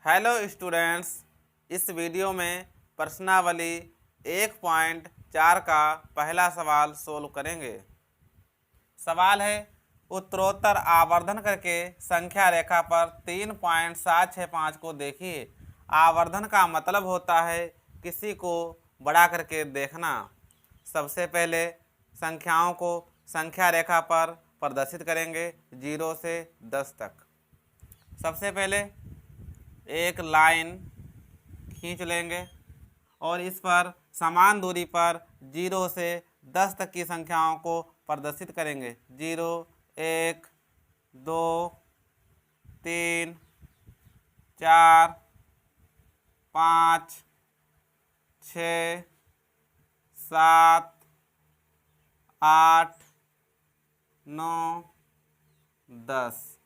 Hello students, इस video में प्रश्नावली 1.4 का पहला सवाल सोल्व करेंगे। सवाल है, उत्तरोत्तर आवर्धन करके संख्या रेखा पर 3.765 को देखिए। आवर्धन का मतलब होता है किसी को बड़ा करके देखना। सबसे पहले संख्याओं को संख्या रेखा पर प्रदर्शित करेंगे 0 से 10 तक। सबसे पहले एक लाइन खींच लेंगे और इस पर समान दूरी पर 0 से 10 तक की संख्याओं को प्रदर्शित करेंगे। 0, 1, 2, 3, 4, 5, 6, 7, 8, 9, 10।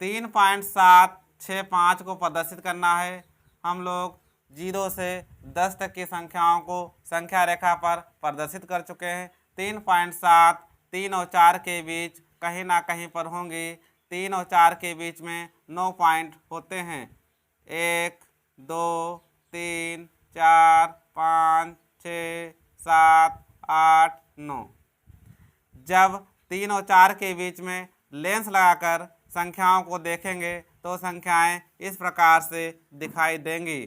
3.765 को प्रदर्शित करना है। हम लोग 0 से 10 तक की संख्याओं को संख्या रेखा पर प्रदर्शित कर चुके हैं। 3.7 3 और 4 के बीच कहीं ना कहीं पर होंगी। 3 और 4 के बीच में 9 पॉइंट होते हैं। 1, 2, 3, 4, 5, 6, 7, 8, 9। जब 3 और 4 के बीच में लेंस लगाकर संख्याओं को देखेंगे तो संख्याएं इस प्रकार से दिखाई देंगी।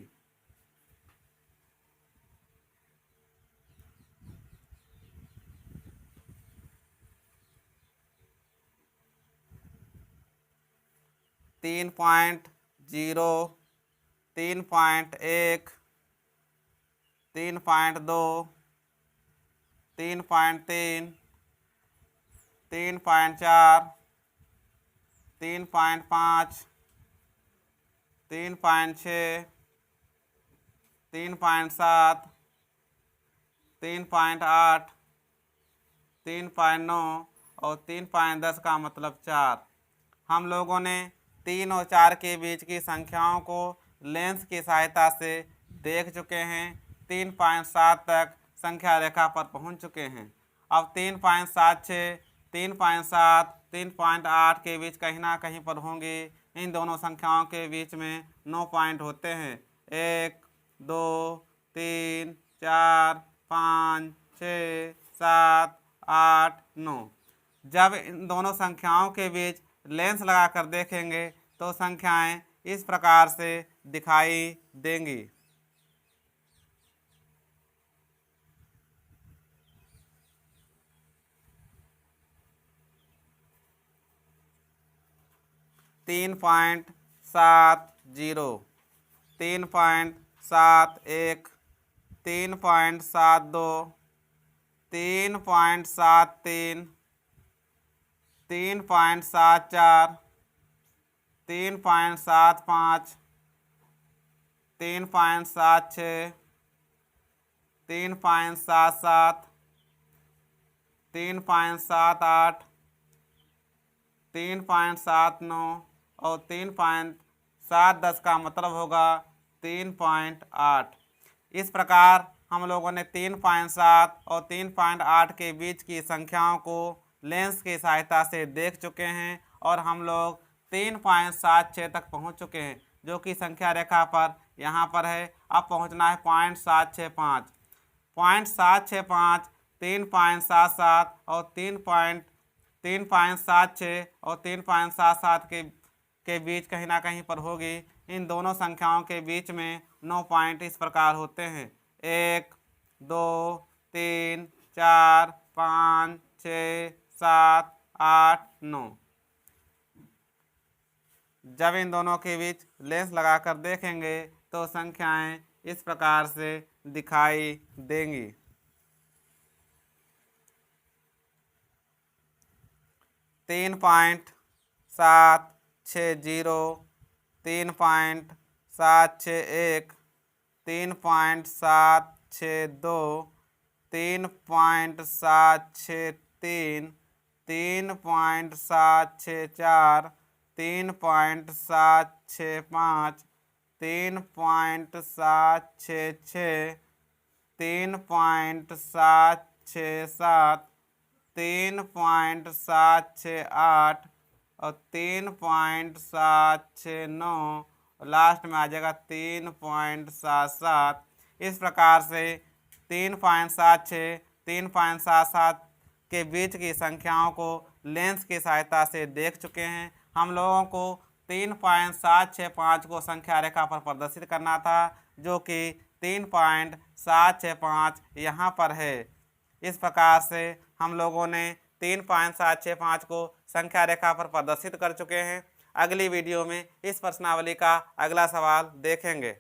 तीन पॉइंट 0, 3.1, 3.2, 3.3, 3.4, 3.5, 3.6, 3.7, 3.8, 3.9 और 3.10 का मतलब 4। हम लोगों ने 3 और 4 के बीच की संख्याओं को लेंस की सहायता से देख चुके हैं। 3.7 तक संख्या रेखा पर पहुंच चुके हैं। अब 3.76, 3.7, 3.8 के बीच कहीं ना कहीं पर होंगी। इन दोनों संख्याओं के बीच में 9 पॉइंट होते हैं। 1, 2, 3, 4, 5, 6, 7, 8, 9। जब इन दोनों संख्याओं के बीच लेंस लगाकर देखेंगे तो संख्याएं इस प्रकार से दिखाई देंगी। तीन पॉइंट 7, 3.71, 3.72, 3.73, 3.74, 3.75, 3.76, 3.77, 3.78, 3.79 और 3.710 का मतलब होगा 3.8। इस प्रकार हम लोगों ने 3.7 और 3.8 के बीच की संख्याओं को लेंस की सहायता से देख चुके हैं और हम लोग 3.76 तक पहुंच चुके हैं, जो कि संख्या रेखा पर यहाँ पर है। अब पहुंचना है 0.765। 0.765, 3.77 और 3.76 और 3.77 के बीच कहीं ना कहीं पर होगी। इन दोनों संख्याओं के बीच में 9 पॉइंट इस प्रकार होते हैं। 1, 2, 3, 4, 5, 6, 7, 8, 9। जब इन दोनों के बीच लेंस लगाकर देखेंगे तो संख्याएं इस प्रकार से दिखाई देंगी। 3.760, 3.761, 3.762, 3.763, 3.764, 3.765, 3.766, 3.767, 3.768 और 3.769 और लास्ट में आ जाएगा 3.77। इस प्रकार से 3.76, 3.77 के बीच की संख्याओं को लेंस की सहायता से देख चुके हैं। हम लोगों को 3.765 को संख्या रेखा पर प्रदर्शित करना था, जो कि 3.765 यहाँ पर है। इस प्रकार से हम लोगों ने 3.765 को संख्या रेखा पर प्रदर्शित कर चुके हैं। अगली वीडियो में इस प्रश्नावली का अगला सवाल देखेंगे।